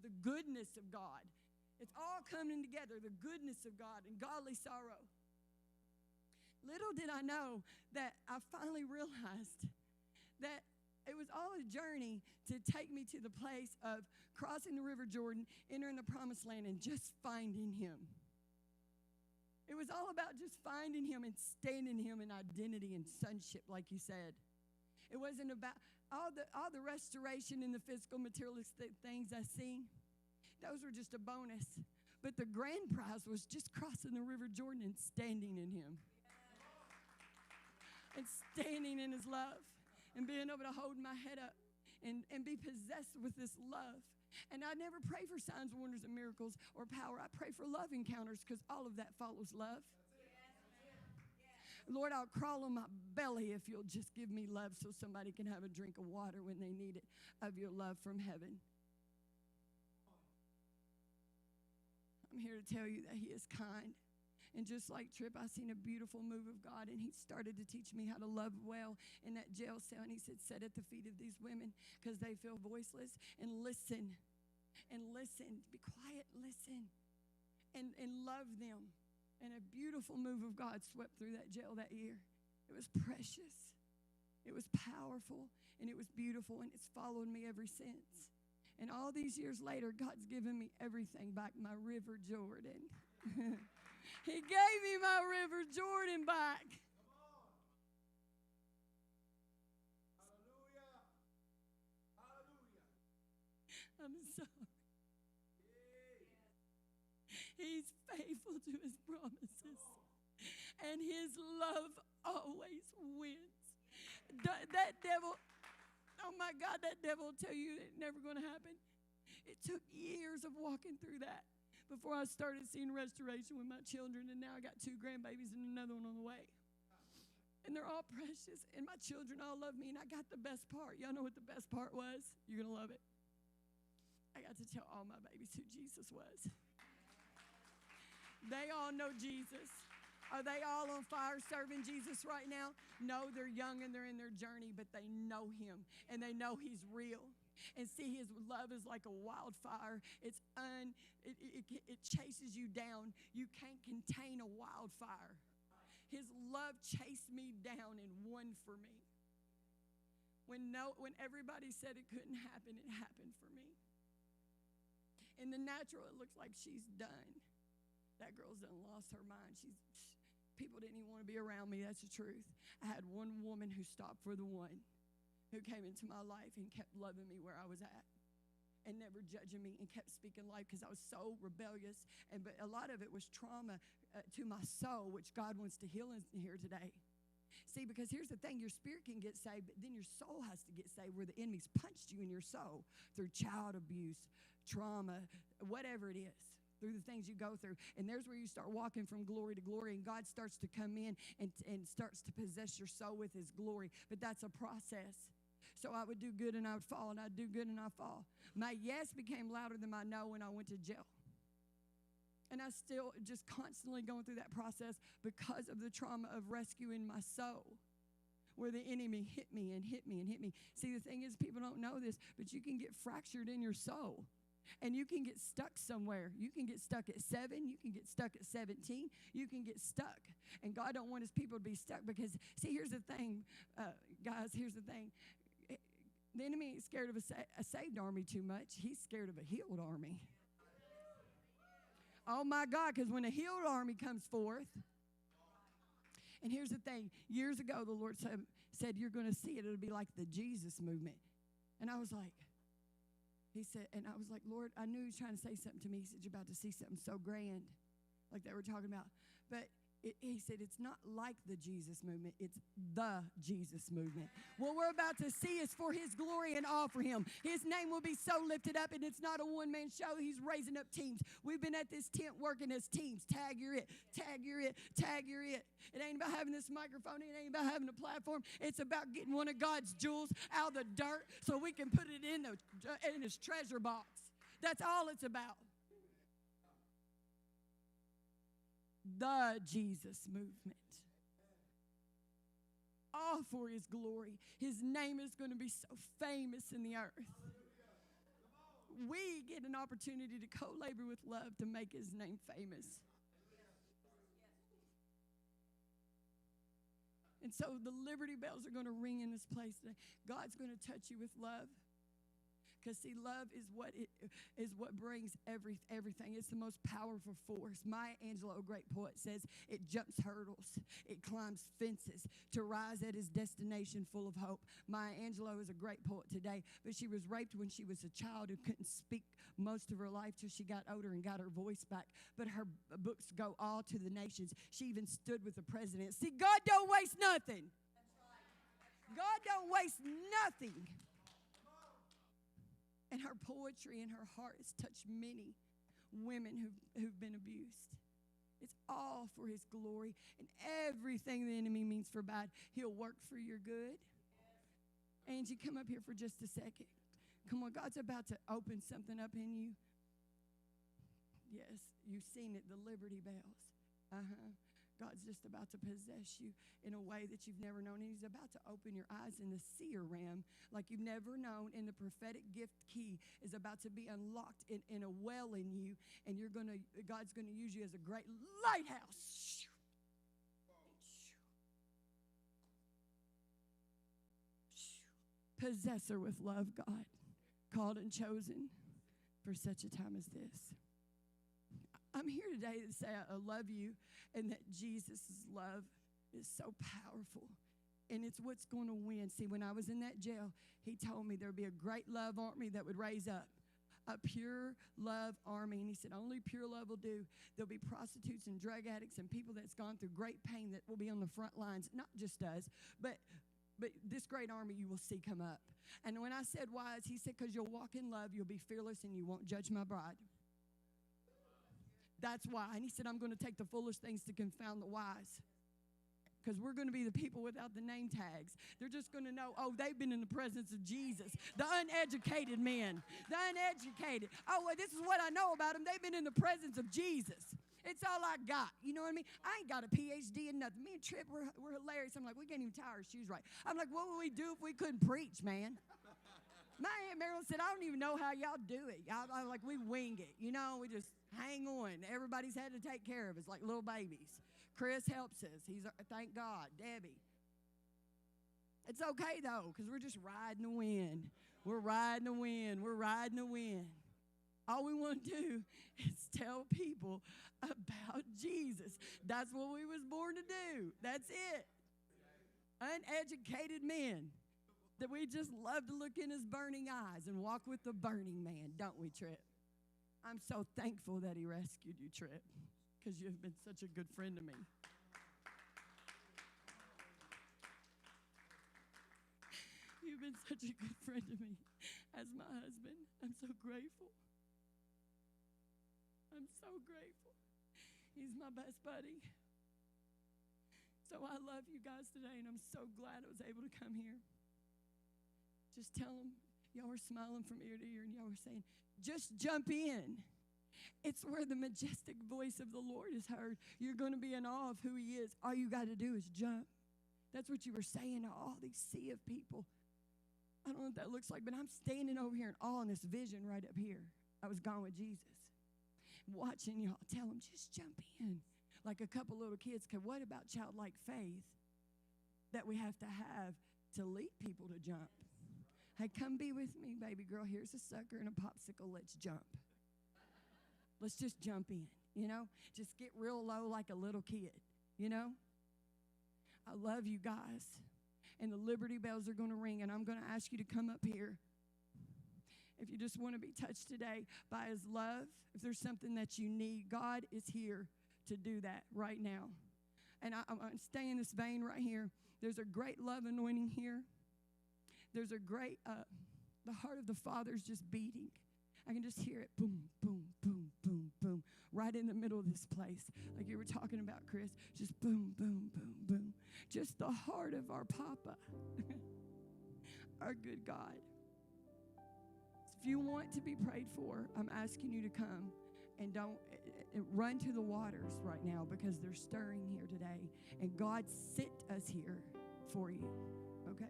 the goodness of God. It's all coming together, the goodness of God and godly sorrow. Little did I know that I finally realized that it was all a journey to take me to the place of crossing the River Jordan, entering the promised land, and just finding him. It was all about just finding him and standing him in identity and sonship, like you said. It wasn't about all the restoration and the physical materialistic things I see. Those were just a bonus. But the grand prize was just crossing the River Jordan and standing in him. And standing in his love. And being able to hold my head up and be possessed with this love. And I never pray for signs, wonders, and miracles or power. I pray for love encounters because all of that follows love. Lord, I'll crawl on my belly if you'll just give me love so somebody can have a drink of water when they need it, of your love from heaven. I'm here to tell you that he is kind. And just like Tripp, I seen a beautiful move of God, and he started to teach me how to love well in that jail cell. And he said, sit at the feet of these women because they feel voiceless, and listen. And listen. Be quiet, listen. And love them. And a beautiful move of God swept through that jail that year. It was precious. It was powerful, and it was beautiful, and it's followed me ever since. And all these years later, God's given me everything back, my River Jordan. He gave me my River Jordan back. Hallelujah. Hallelujah. I'm sorry. He's faithful to his promises. And his love always wins. That devil, oh my God, that devil will tell you it's never going to happen. It took years of walking through that before I started seeing restoration with my children, and now I got 2 grandbabies and another one on the way. And they're all precious, and my children all love me, and I got the best part. Y'all know what the best part was? You're going to love it. I got to tell all my babies who Jesus was. They all know Jesus. Are they all on fire serving Jesus right now? No, they're young and they're in their journey, but they know him, and they know he's real. And see, his love is like a wildfire. It chases you down. You can't contain a wildfire. His love chased me down and won for me. When everybody said it couldn't happen, it happened for me. In the natural, it looks like she's done. That girl's done lost her mind. People didn't even want to be around me. That's the truth. I had one woman who stopped for the one, who came into my life and kept loving me where I was at and never judging me and kept speaking life because I was so rebellious. But a lot of it was trauma to my soul, which God wants to heal in here today. See, because here's the thing. Your spirit can get saved, but then your soul has to get saved where the enemy's punched you in your soul through child abuse, trauma, whatever it is. Through the things you go through. And there's where you start walking from glory to glory, and God starts to come in and starts to possess your soul with his glory. But that's a process. So I would do good and I would fall, and I'd do good and I'd fall. My yes became louder than my no when I went to jail. And I still just constantly going through that process because of the trauma of rescuing my soul, where the enemy hit me and hit me and hit me. See, the thing is, people don't know this, but you can get fractured in your soul. And you can get stuck somewhere. You can get stuck at 7. You can get stuck at 17. You can get stuck. And God don't want his people to be stuck because, see, here's the thing, guys, here's the thing. The enemy ain't scared of a saved army too much. He's scared of a healed army. Oh, my God, because when a healed army comes forth, and here's the thing. Years ago, the Lord said you're going to see it. It'll be like the Jesus movement. And I was like, he said, and I was like, Lord, I knew he was trying to say something to me. He said, you're about to see something so grand, like they were talking about. But he said, it's not like the Jesus movement. It's the Jesus movement. What we're about to see is for his glory and all for him. His name will be so lifted up, and it's not a one-man show. He's raising up teams. We've been at this tent working as teams. Tag, you're it. Tag, you're it. Tag, you're it. It ain't about having this microphone. It ain't about having a platform. It's about getting one of God's jewels out of the dirt so we can put it in his treasure box. That's all it's about. The Jesus movement. All for his glory. His name is going to be so famous in the earth. we get an opportunity to co-labor with love to make his name famous. And so the Liberty Bells are going to ring in this place today. God's going to touch you with love. Because, see, love is what brings everything. It's the most powerful force. Maya Angelou, a great poet, says it jumps hurdles. It climbs fences to rise at his destination full of hope. Maya Angelou is a great poet today, but she was raped when she was a child who couldn't speak most of her life till she got older and got her voice back. But her books go all to the nations. She even stood with the president. See, God don't waste nothing. God don't waste nothing. And her poetry and her heart has touched many women who've been abused. It's all for his glory. And everything the enemy means for bad, he'll work for your good. Angie, come up here for just a second. Come on, God's about to open something up in you. Yes, you've seen it, the Liberty Bells. God's just about to possess you in a way that you've never known. And he's about to open your eyes in the seer realm like you've never known. And the prophetic gift key is about to be unlocked in a well in you. And God's going to use you as a great lighthouse. Possessor with love, God, called and chosen for such a time as this. I'm here today to say I love you and that Jesus' love is so powerful. And it's what's going to win. See, when I was in that jail, he told me there would be a great love army that would raise up. A pure love army. And he said, only pure love will do. There'll be prostitutes and drug addicts and people that's gone through great pain that will be on the front lines. Not just us, but this great army you will see come up. And when I said wise, he said, because you'll walk in love, you'll be fearless, and you won't judge my bride. That's why. And he said, I'm going to take the foolish things to confound the wise. Because we're going to be the people without the name tags. They're just going to know, oh, they've been in the presence of Jesus. The uneducated men. The uneducated. Oh, well, this is what I know about them. They've been in the presence of Jesus. It's all I got. You know what I mean? I ain't got a PhD in nothing. Me and Tripp, we're hilarious. I'm like, we can't even tie our shoes right. I'm like, what would we do if we couldn't preach, man? My Aunt Marilyn said, I don't even know how y'all do it. I'm like, we wing it. You know, we just hang on. Everybody's had to take care of us like little babies. Chris helps us. Thank God. Debbie. It's okay, though, because we're just riding the wind. We're riding the wind. We're riding the wind. All we want to do is tell people about Jesus. That's what we was born to do. That's it. Uneducated men that we just love to look in his burning eyes and walk with the burning man, don't we, Tripp? I'm so thankful that he rescued you, Tripp, because you've been such a good friend to me. You've been such a good friend to me as my husband. I'm so grateful. I'm so grateful. He's my best buddy. So I love you guys today, and I'm so glad I was able to come here. Just tell them, y'all were smiling from ear to ear, and y'all were saying, just jump in. It's where the majestic voice of the Lord is heard. You're going to be in awe of who he is. All you got to do is jump. That's what you were saying to all these sea of people. I don't know what that looks like, but I'm standing over here in awe in this vision right up here. I was gone with Jesus. Watching y'all. Tell them, just jump in. Like a couple little kids. Because what about childlike faith that we have to lead people to jump? Hey, come be with me, baby girl. Here's a sucker and a popsicle. Let's jump. Let's just jump in, you know? Just get real low like a little kid, you know? I love you guys. And the Liberty Bells are going to ring, and I'm going to ask you to come up here. If you just want to be touched today by his love, if there's something that you need, God is here to do that right now. And I'm going to stay in this vein right here. There's a great love anointing here. There's a great, the heart of the Father is just beating. I can just hear it, boom, boom, boom, boom, boom, right in the middle of this place. Like you were talking about, Chris, just boom, boom, boom, boom. Just the heart of our Papa, our good God. If you want to be prayed for, I'm asking you to come and don't run to the waters right now because they're stirring here today. And God sent us here for you, okay?